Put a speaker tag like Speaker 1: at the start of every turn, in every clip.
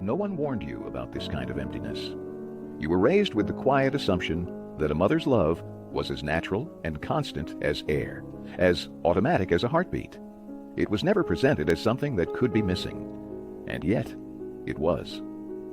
Speaker 1: No one warned you about this kind of emptiness. You were raised with the quiet assumption that a mother's love was as natural and constant as air, as automatic as a heartbeat. It was never presented as something that could be missing. And yet, it was.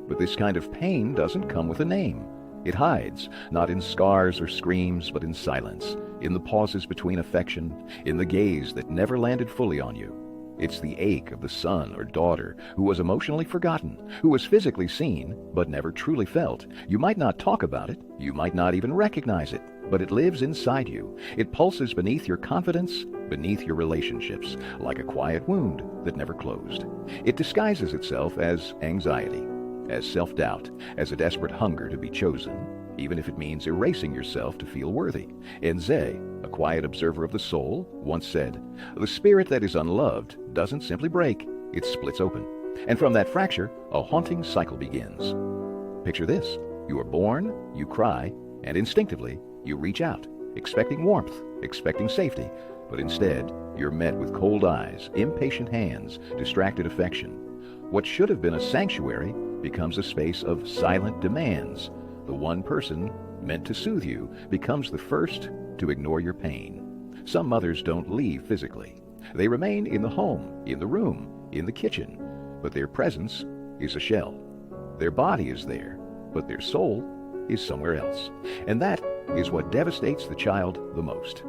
Speaker 1: But this kind of pain doesn't come with a name. It hides, not in scars or screams, but in silence, in the pauses between affection, in the gaze that never landed fully on you. It's the ache of the son or daughter who was emotionally forgotten, who was physically seen, but never truly felt. You might not talk about it, you might not even recognize it, but it lives inside you. It pulses beneath your confidence, beneath your relationships, like a quiet wound that never closed. It disguises itself as anxiety, as self-doubt, as a desperate hunger to be chosen, even if it means erasing yourself to feel worthy. Enze, a quiet observer of the soul, once said, "The spirit that is unloved doesn't simply break, it splits open. And from that fracture, a haunting cycle begins." Picture this. You are born, you cry, and instinctively, you reach out, expecting warmth, expecting safety, but instead, you're met with cold eyes, impatient hands, distracted affection. What should have been a sanctuary becomes a space of silent demands. The one person meant to soothe you becomes the first to ignore your pain. Some mothers don't leave physically. They remain in the home, in the room, in the kitchen, but their presence is a shell. Their body is there, but their soul is somewhere else. And that is what devastates the child the most.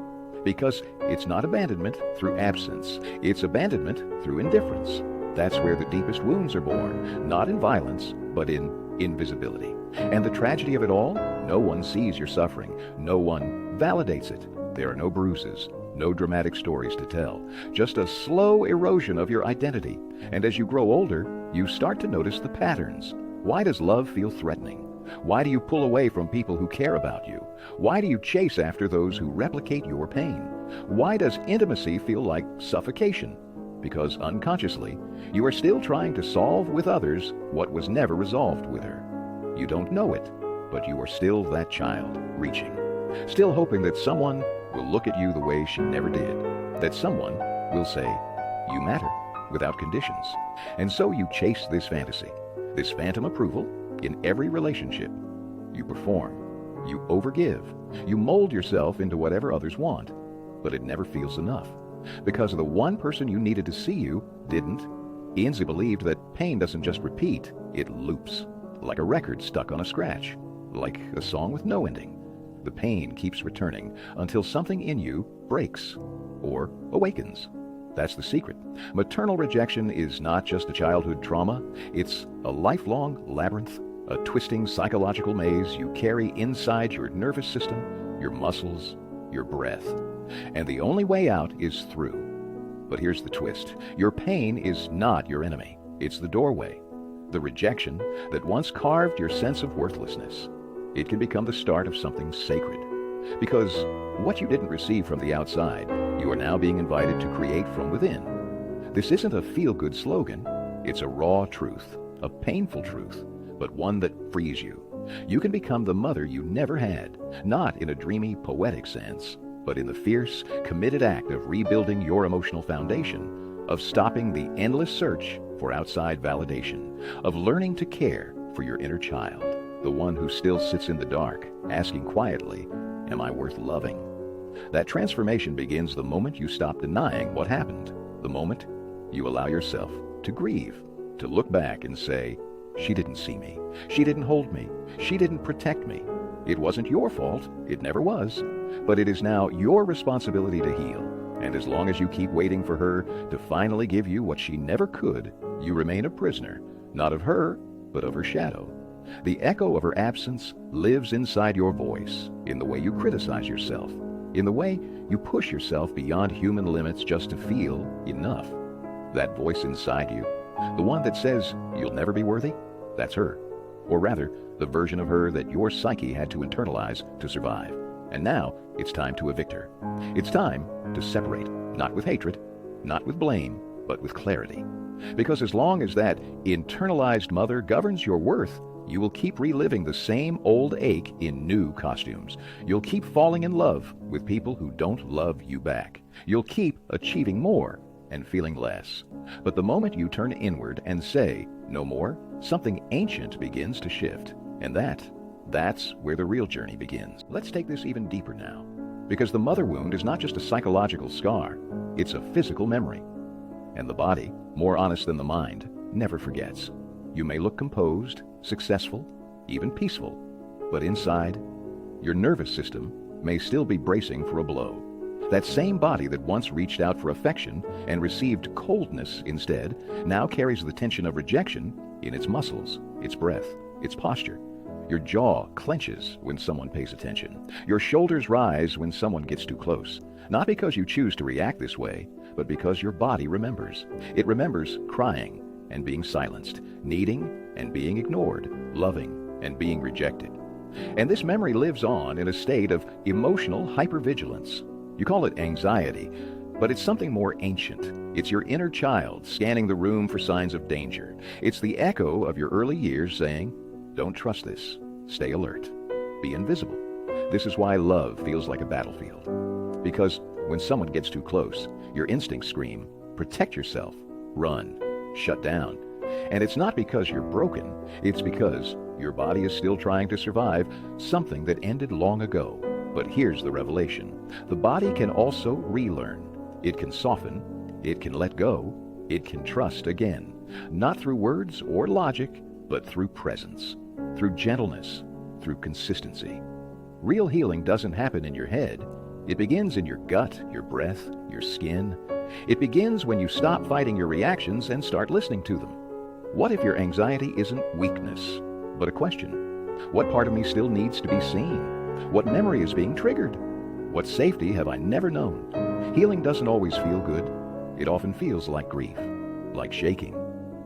Speaker 1: Because it's not abandonment through absence, it's abandonment through indifference. That's where the deepest wounds are born, not in violence, but in invisibility. And the tragedy of it all, no one sees your suffering. No one validates it. There are no bruises, no dramatic stories to tell, just a slow erosion of your identity. And as you grow older, you start to notice the patterns. Why does love feel threatening? Why do you pull away from people who care about you? Why do you chase after those who replicate your pain? Why does intimacy feel like suffocation? Because unconsciously, you are still trying to solve with others what was never resolved with her. You don't know it, but you are still that child, reaching. Still hoping that someone will look at you the way she never did. That someone will say, "You matter," without conditions. And so you chase this fantasy, this phantom approval in every relationship. You perform, you overgive, you mold yourself into whatever others want, but it never feels enough. Because the one person you needed to see you didn't. Enze believed that pain doesn't just repeat, it loops. Like a record stuck on a scratch. Like a song with no ending. The pain keeps returning until something in you breaks or awakens. That's the secret. Maternal rejection is not just a childhood trauma. It's a lifelong labyrinth, a twisting psychological maze you carry inside your nervous system, your muscles, your breath. And the only way out is through. But here's the twist. Your pain is not your enemy. It's the doorway. The rejection that once carved your sense of worthlessness. It can become the start of something sacred. Because what you didn't receive from the outside, you are now being invited to create from within. This isn't a feel-good slogan. It's a raw truth, a painful truth, but one that frees you. You can become the mother you never had, not in a dreamy, poetic sense, but in the fierce, committed act of rebuilding your emotional foundation, of stopping the endless search for outside validation, of learning to care for your inner child, the one who still sits in the dark, asking quietly, "Am I worth loving?" That transformation begins the moment you stop denying what happened, the moment you allow yourself to grieve, to look back and say, "She didn't see me, she didn't hold me, she didn't protect me. It wasn't your fault, it never was, but it is now your responsibility to heal. And as long as you keep waiting for her to finally give you what she never could, you remain a prisoner, not of her, but of her shadow. The echo of her absence lives inside your voice, in the way you criticize yourself, in the way you push yourself beyond human limits just to feel enough. That voice inside you, the one that says you'll never be worthy, that's her. Or rather, the version of her that your psyche had to internalize to survive. And now, it's time to evict her. It's time to separate, not with hatred, not with blame, but with clarity. Because as long as that internalized mother governs your worth, you will keep reliving the same old ache in new costumes. You'll keep falling in love with people who don't love you back. You'll keep achieving more, and feeling less. But the moment you turn inward and say, no more, something ancient begins to shift. And that's where the real journey begins. Let's take this even deeper now. Because the mother wound is not just a psychological scar, it's a physical memory. And the body, more honest than the mind, never forgets. You may look composed, successful, even peaceful, but inside, your nervous system may still be bracing for a blow. That same body that once reached out for affection and received coldness instead now carries the tension of rejection in its muscles, its breath, its posture. Your jaw clenches when someone pays attention. Your shoulders rise when someone gets too close. Not because you choose to react this way, but because your body remembers. It remembers crying and being silenced, needing and being ignored, loving and being rejected. And this memory lives on in a state of emotional hypervigilance. You call it anxiety, but it's something more ancient. It's your inner child scanning the room for signs of danger. It's the echo of your early years saying, don't trust this. Stay alert. Be invisible. This is why love feels like a battlefield. Because when someone gets too close, your instincts scream, protect yourself, run, shut down. And it's not because you're broken. It's because your body is still trying to survive something that ended long ago. But here's the revelation. The body can also relearn. It can soften. It can let go. It can trust again. Not through words or logic, but through presence, through gentleness, through consistency. Real healing doesn't happen in your head. It begins in your gut, your breath, your skin. It begins when you stop fighting your reactions and start listening to them. What if your anxiety isn't weakness, but a question? What part of me still needs to be seen? What memory is being triggered? What safety have I never known? Healing doesn't always feel good. It often feels like grief, like shaking,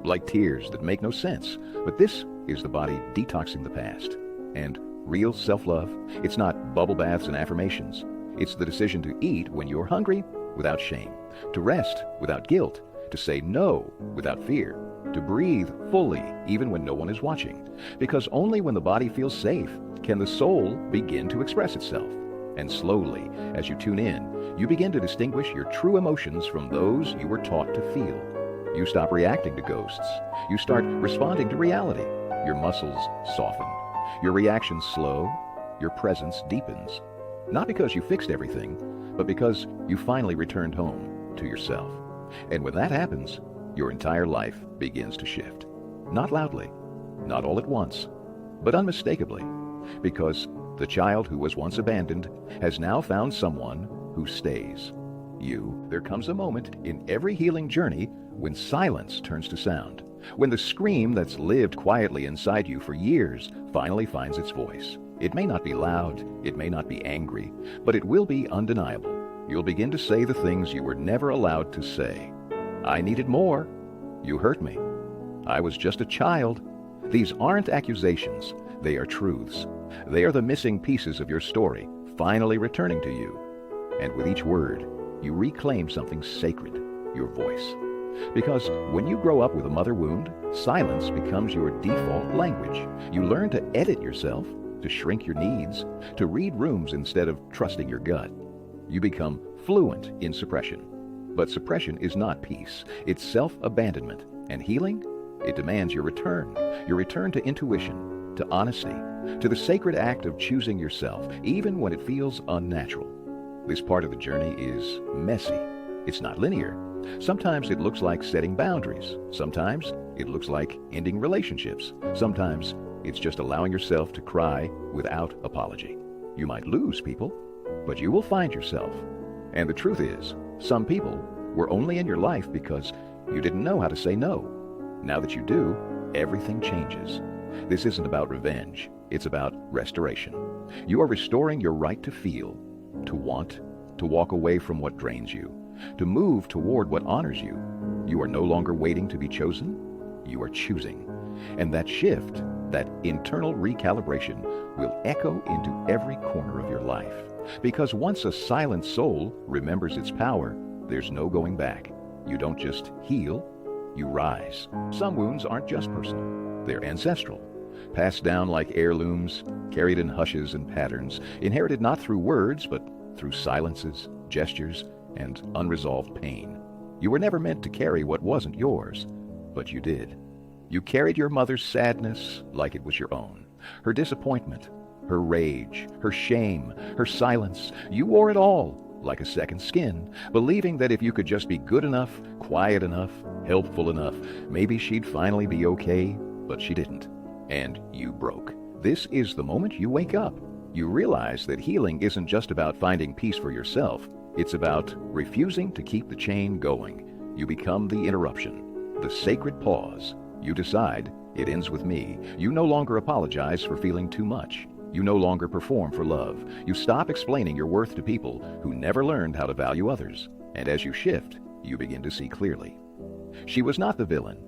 Speaker 1: like tears that make no sense. But this is the body detoxing the past. And real self-love, it's not bubble baths and affirmations. It's the decision to eat when you're hungry without shame, to rest without guilt, to say no without fear, to breathe fully even when no one is watching. Because only when the body feels safe can the soul begin to express itself. And slowly, as you tune in, you begin to distinguish your true emotions from those you were taught to feel. You stop reacting to ghosts. You start responding to reality. Your muscles soften. Your reactions slow. Your presence deepens. Not because you fixed everything, but because you finally returned home to yourself. And when that happens, your entire life begins to shift. Not loudly, not all at once, but unmistakably. Because the child who was once abandoned has now found someone who stays. You. There comes a moment in every healing journey when silence turns to sound. When the scream that's lived quietly inside you for years finally finds its voice. It may not be loud, it may not be angry, but it will be undeniable. You'll begin to say the things you were never allowed to say. I needed more. You hurt me. I was just a child. These aren't accusations. They are truths. They are the missing pieces of your story, finally returning to you. And with each word, you reclaim something sacred, your voice. Because when you grow up with a mother wound, silence becomes your default language. You learn to edit yourself, to shrink your needs, to read rooms instead of trusting your gut. You become fluent in suppression. But suppression is not peace. It's self-abandonment. And healing? It demands your return to intuition, to honesty, to the sacred act of choosing yourself, even when it feels unnatural. This part of the journey is messy. It's not linear. Sometimes it looks like setting boundaries. Sometimes it looks like ending relationships. Sometimes it's just allowing yourself to cry without apology. You might lose people, but you will find yourself. And the truth is, some people were only in your life because you didn't know how to say no. Now that you do, everything changes. This isn't about revenge. It's about restoration. You are restoring your right to feel, to want, to walk away from what drains you, to move toward what honors you. You are no longer waiting to be chosen. You are choosing. And that shift, that internal recalibration, will echo into every corner of your life. Because once a silent soul remembers its power, there's no going back. You don't just heal, you rise. Some wounds aren't just personal. They're ancestral. Passed down like heirlooms, carried in hushes and patterns, inherited not through words, but through silences, gestures, and unresolved pain. You were never meant to carry what wasn't yours, but you did. You carried your mother's sadness like it was your own, her disappointment, her rage, her shame, her silence. You wore it all like a second skin, believing that if you could just be good enough, quiet enough, helpful enough, maybe she'd finally be okay, but she didn't. And you broke. This is the moment you wake up. You realize that healing isn't just about finding peace for yourself. It's about refusing to keep the chain going. You become the interruption, the sacred pause. You decide, it ends with me. You no longer apologize for feeling too much. You no longer perform for love. You stop explaining your worth to people who never learned how to value others. And as you shift, you begin to see clearly. She was not the villain.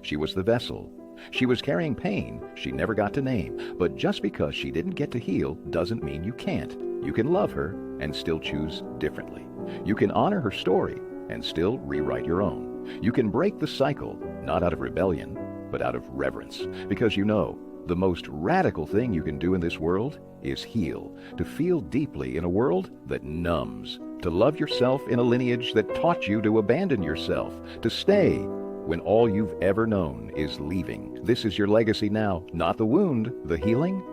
Speaker 1: She was the vessel. She was carrying pain she never got to name. But just because she didn't get to heal doesn't mean you can't. You can love her and still choose differently. You can honor her story and still rewrite your own. You can break the cycle, not out of rebellion, but out of reverence. Because you know, the most radical thing you can do in this world is heal, to feel deeply in a world that numbs, to love yourself in a lineage that taught you to abandon yourself, to stay when all you've ever known is leaving. This is your legacy now, not the wound, the healing.